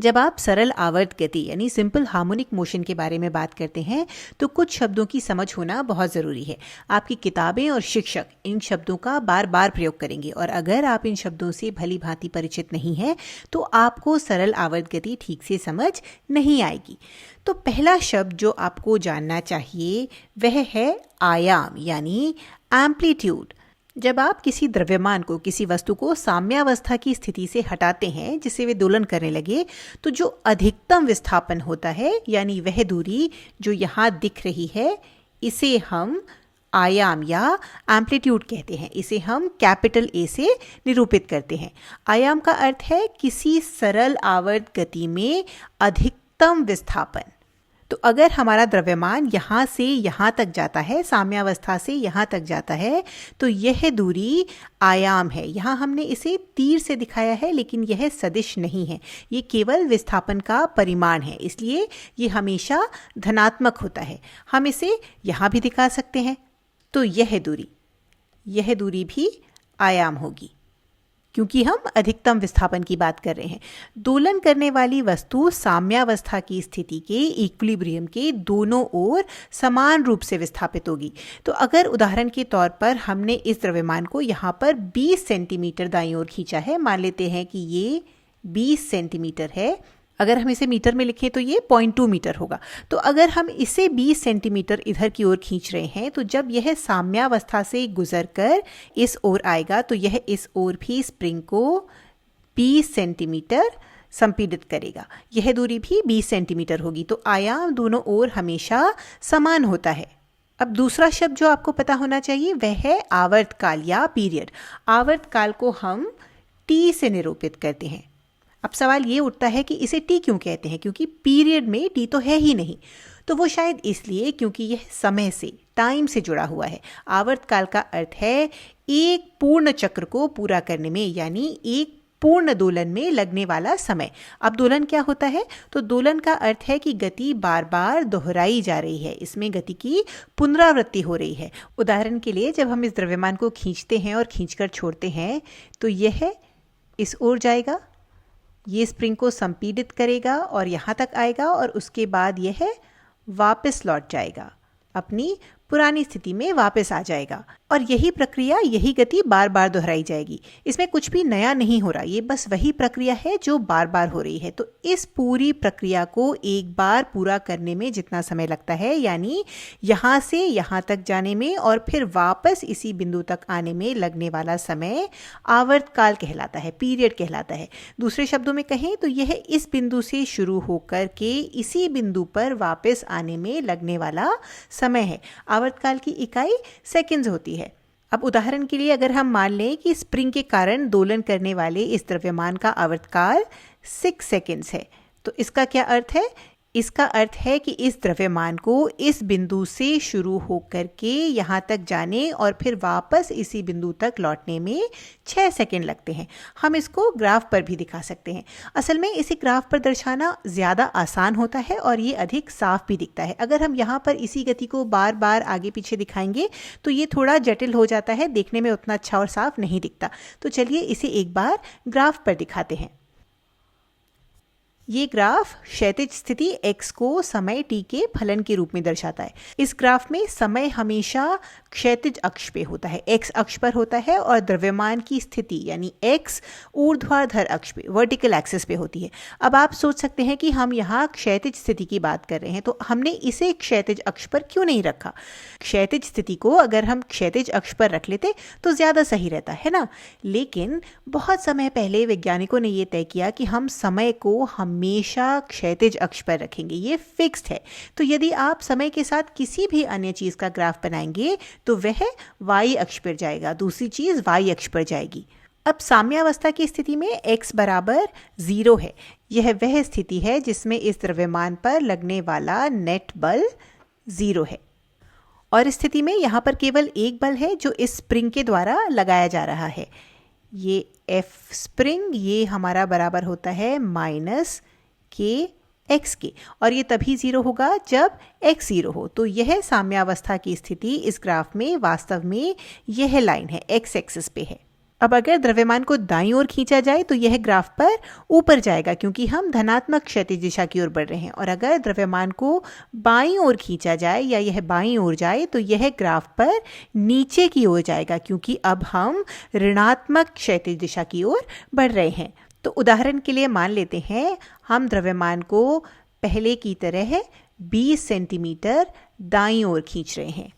जब आप सरल आवर्त गति यानी सिंपल हार्मोनिक मोशन के बारे में बात करते हैं तो कुछ शब्दों की समझ होना बहुत ज़रूरी है। आपकी किताबें और शिक्षक इन शब्दों का बार बार प्रयोग करेंगे और अगर आप इन शब्दों से भली भांति परिचित नहीं हैं तो आपको सरल आवर्त गति ठीक से समझ नहीं आएगी। तो पहला शब्द जो आपको जानना चाहिए वह है आयाम यानी एम्पलीट्यूड। जब आप किसी द्रव्यमान को, किसी वस्तु को साम्यावस्था की स्थिति से हटाते हैं जिससे वे दोलन करने लगे, तो जो अधिकतम विस्थापन होता है यानी वह दूरी जो यहाँ दिख रही है, इसे हम आयाम या एम्पलीट्यूड कहते हैं। इसे हम कैपिटल ए से निरूपित करते हैं। आयाम का अर्थ है किसी सरल आवर्त गति में अधिकतम विस्थापन। तो अगर हमारा द्रव्यमान यहाँ से यहाँ तक जाता है, साम्यावस्था से यहाँ तक जाता है, तो यह दूरी आयाम है। यहाँ हमने इसे तीर से दिखाया है लेकिन यह सदिश नहीं है, ये केवल विस्थापन का परिमाण है, इसलिए ये हमेशा धनात्मक होता है। हम इसे यहाँ भी दिखा सकते हैं। तो यह दूरी भी आयाम होगी क्योंकि हम अधिकतम विस्थापन की बात कर रहे हैं। दोलन करने वाली वस्तु साम्यावस्था की स्थिति के इक्विलिब्रियम के दोनों ओर समान रूप से विस्थापित होगी। तो अगर उदाहरण के तौर पर हमने इस द्रव्यमान को यहाँ पर 20 सेंटीमीटर दाईं ओर खींचा है, मान लेते हैं कि ये 20 सेंटीमीटर है। अगर हम इसे मीटर में लिखें तो ये 0.2 मीटर होगा। तो अगर हम इसे 20 सेंटीमीटर इधर की ओर खींच रहे हैं तो जब यह साम्यावस्था से गुजरकर इस ओर आएगा तो यह इस ओर भी स्प्रिंग को 20 सेंटीमीटर संपीड़ित करेगा। यह दूरी भी 20 सेंटीमीटर होगी। तो आयाम दोनों ओर हमेशा समान होता है। अब दूसरा शब्द जो आपको पता होना चाहिए वह है आवर्तकाल या पीरियड। आवर्तकाल को हम टी से निरूपित करते हैं। अब सवाल ये उठता है कि इसे टी क्यों कहते हैं, क्योंकि पीरियड में टी तो है ही नहीं। तो वो शायद इसलिए क्योंकि यह समय से, टाइम से जुड़ा हुआ है। आवर्तकाल का अर्थ है एक पूर्ण चक्र को पूरा करने में, यानी एक पूर्ण दोलन में लगने वाला समय। अब दोलन क्या होता है? तो दोलन का अर्थ है कि गति बार बार दोहराई जा रही है, इसमें गति की पुनरावृत्ति हो रही है। उदाहरण के लिए जब हम इस द्रव्यमान को खींचते हैं और खींचकर छोड़ते हैं तो यह इस ओर जाएगा, ये स्प्रिंग को संपीड़ित करेगा और यहाँ तक आएगा और उसके बाद यह वापस लौट जाएगा, अपनी पुरानी स्थिति में वापस आ जाएगा। और यही प्रक्रिया, यही गति बार बार दोहराई जाएगी। इसमें कुछ भी नया नहीं हो रहा, ये बस वही प्रक्रिया है जो बार बार हो रही है। तो इस पूरी प्रक्रिया को एक बार पूरा करने में जितना समय लगता है, यानी यहाँ से यहाँ तक जाने में और फिर वापस इसी बिंदु तक आने में लगने वाला समय आवर्तकाल कहलाता है, पीरियड कहलाता है। दूसरे शब्दों में कहें तो यह इस बिंदु से शुरू होकर के इसी बिंदु पर वापस आने में लगने वाला समय है। आवर्तकाल की इकाई सेकंड्स होती है। अब उदाहरण के लिए अगर हम मान लें कि स्प्रिंग के कारण दोलन करने वाले इस द्रव्यमान का आवर्तकाल 6 सेकंड्स है, तो इसका क्या अर्थ है? इसका अर्थ है कि इस द्रव्यमान को इस बिंदु से शुरू होकर के यहाँ तक जाने और फिर वापस इसी बिंदु तक लौटने में 6 सेकंड लगते हैं। हम इसको ग्राफ पर भी दिखा सकते हैं। असल में इसे ग्राफ पर दर्शाना ज़्यादा आसान होता है और ये अधिक साफ भी दिखता है। अगर हम यहाँ पर इसी गति को बार बार आगे पीछे दिखाएंगे तो ये थोड़ा जटिल हो जाता है, देखने में उतना अच्छा और साफ नहीं दिखता। तो चलिए इसे एक बार ग्राफ पर दिखाते हैं। ये ग्राफ क्षैतिज स्थिति x को समय t के फलन के रूप में दर्शाता है। इस ग्राफ में समय हमेशा क्षैतिज अक्ष पे होता है, x अक्ष पर होता है, और द्रव्यमान की स्थिति यानी x ऊर्ध्वाधर अक्ष पे, वर्टिकल एक्सिस पे होती है। अब आप सोच सकते हैं कि हम यहाँ क्षैतिज स्थिति की बात कर रहे हैं, तो हमने इसे क्षैतिज अक्ष पर क्यों नहीं रखा? क्षैतिज स्थिति को अगर हम क्षैतिज अक्ष पर रख लेते तो ज़्यादा सही रहता है ना। लेकिन बहुत समय पहले वैज्ञानिकों ने ये तय किया कि हम समय को हमेशा क्षैतिज अक्ष पर रखेंगे, ये फिक्स्ड है। तो यदि आप समय के साथ किसी भी अन्य चीज़ का ग्राफ बनाएंगे तो वह y अक्ष पर जाएगा, दूसरी चीज़ y अक्ष पर जाएगी। अब साम्यावस्था की स्थिति में x बराबर 0 है। यह वह स्थिति है जिसमें इस द्रव्यमान पर लगने वाला नेट बल 0 है और इस स्थिति में यहाँ पर केवल एक बल है जो इस स्प्रिंग के द्वारा लगाया जा रहा है। ये F स्प्रिंग, ये हमारा बराबर होता है -k x के, और ये तभी 0 होगा जब x 0 हो। तो यह साम्यावस्था की स्थिति इस ग्राफ में वास्तव में यह लाइन है, x एक्सिस पे है। अब अगर द्रव्यमान को दाईं ओर खींचा जाए तो यह ग्राफ पर ऊपर जाएगा क्योंकि हम धनात्मक क्षैतिज दिशा की ओर बढ़ रहे हैं, और अगर द्रव्यमान को बाईं ओर खींचा जाए या यह बाईं ओर जाए तो यह ग्राफ पर नीचे की ओर जाएगा क्योंकि अब हम ऋणात्मक क्षैतिज दिशा की ओर बढ़ रहे हैं। तो उदाहरण के लिए मान लेते हैं हम द्रव्यमान को पहले की तरह 20 सेंटीमीटर दाईं ओर खींच रहे हैं,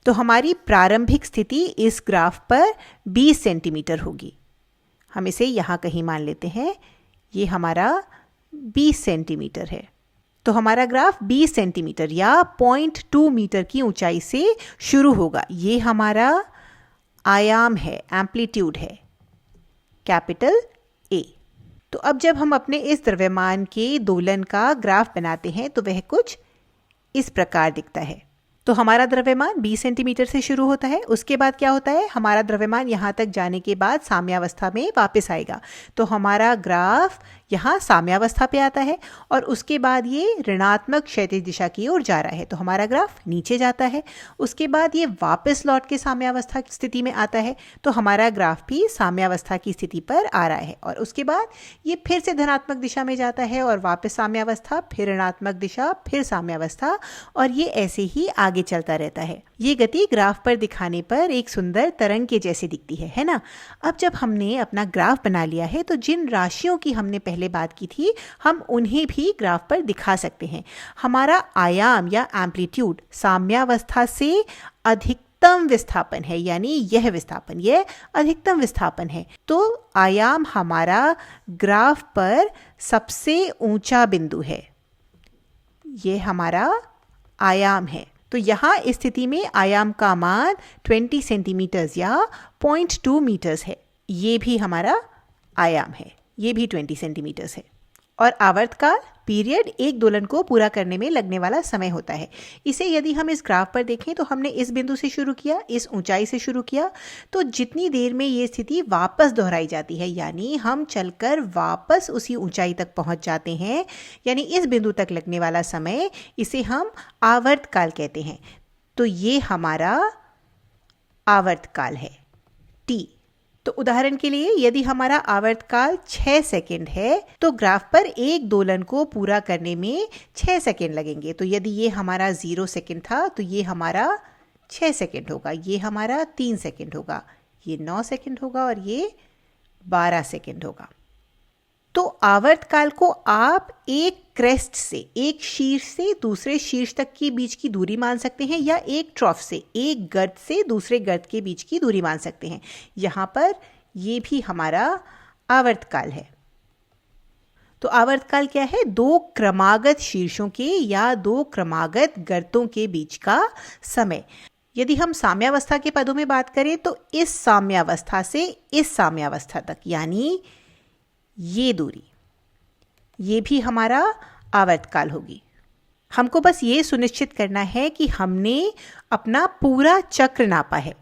तो हमारी प्रारंभिक स्थिति इस ग्राफ पर 20 सेंटीमीटर होगी। हम इसे यहाँ कहीं मान लेते हैं, ये हमारा 20 सेंटीमीटर है। तो हमारा ग्राफ 20 सेंटीमीटर या 0.2 मीटर की ऊंचाई से शुरू होगा। ये हमारा आयाम है, एम्पलीट्यूड है, कैपिटल ए। तो अब जब हम अपने इस द्रव्यमान के दोलन का ग्राफ बनाते हैं तो वह कुछ इस प्रकार दिखता है। तो हमारा द्रव्यमान 20 सेंटीमीटर से शुरू होता है, उसके बाद क्या होता है, हमारा द्रव्यमान यहाँ तक जाने के बाद साम्यावस्था में वापस आएगा। तो हमारा ग्राफ यहाँ साम्यावस्था पे आता है और उसके बाद ये ऋणात्मक क्षैतिज दिशा की ओर जा रहा है, तो हमारा ग्राफ नीचे जाता है। उसके बाद ये वापस लौट के साम्यावस्था की स्थिति में आता है, तो हमारा ग्राफ भी साम्यावस्था की स्थिति पर आ रहा है। और उसके बाद ये फिर से धनात्मक दिशा में जाता है और वापस साम्यावस्था, फिर ऋणात्मक दिशा, फिर साम्यावस्था, और ये ऐसे ही आगे चलता रहता है। ये गति ग्राफ पर दिखाने पर एक सुंदर तरंग के जैसे दिखती है ना। अब जब हमने अपना ग्राफ बना लिया है तो जिन राशियों की हमने पहले बात की थी हम उन्हें भी ग्राफ पर दिखा सकते हैं। हमारा आयाम या एम्पलीट्यूड साम्यावस्था से अधिकतम विस्थापन है, यानी यह विस्थापन, यह अधिकतम विस्थापन है। तो आयाम हमारा ग्राफ पर सबसे ऊंचा बिंदु है, यह हमारा आयाम है। तो यहाँ इस स्थिति में आयाम का मान 20 सेंटीमीटर्स या 0.2 मीटर्स है। ये भी हमारा आयाम है, ये भी 20 सेंटीमीटर्स है। और आवर्तकाल पीरियड एक दोलन को पूरा करने में लगने वाला समय होता है। इसे यदि हम इस ग्राफ पर देखें तो हमने इस बिंदु से शुरू किया, इस ऊंचाई से शुरू किया, तो जितनी देर में ये स्थिति वापस दोहराई जाती है, यानी हम चलकर वापस उसी ऊंचाई तक पहुंच जाते हैं, यानी इस बिंदु तक लगने वाला समय, इसे हम आवर्तकाल कहते हैं। तो ये हमारा आवर्तकाल है T। तो उदाहरण के लिए यदि हमारा आवर्तकाल 6 सेकंड है तो ग्राफ पर एक दोलन को पूरा करने में 6 सेकंड लगेंगे। तो यदि ये हमारा 0 सेकंड था तो ये हमारा 6 सेकंड होगा, ये हमारा 3 सेकंड होगा, ये 9 सेकंड होगा और ये 12 सेकंड होगा। तो आवर्तकाल को आप एक क्रेस्ट से, एक शीर्ष से दूसरे शीर्ष तक के बीच की दूरी मान सकते हैं, या एक ट्रॉफ से, एक गर्त से दूसरे गर्त के बीच की दूरी मान सकते हैं। यहाँ पर ये भी हमारा आवर्तकाल है। तो आवर्तकाल क्या है, दो क्रमागत शीर्षों के या दो क्रमागत गर्तों के बीच का समय। यदि हम साम्यावस्था के पदों में बात करें तो इस साम्यावस्था से इस साम्यावस्था तक, यानी ये दूरी, ये भी हमारा आवर्तकाल होगी। हमको बस ये सुनिश्चित करना है कि हमने अपना पूरा चक्र नापा है।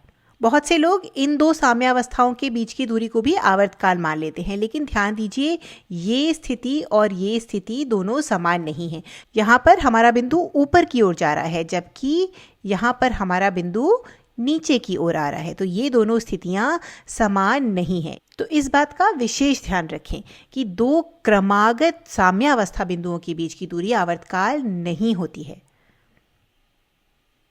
बहुत से लोग इन दो साम्यावस्थाओं के बीच की दूरी को भी आवर्तकाल मान लेते हैं, लेकिन ध्यान दीजिए ये स्थिति और ये स्थिति दोनों समान नहीं है। यहाँ पर हमारा बिंदु ऊपर की ओर जा रहा है जबकि यहाँ पर हमारा बिंदु नीचे की ओर आ रहा है, तो ये दोनों स्थितियां समान नहीं है। तो इस बात का विशेष ध्यान रखें कि दो क्रमागत साम्यावस्था बिंदुओं के बीच की दूरी आवर्तकाल नहीं होती है।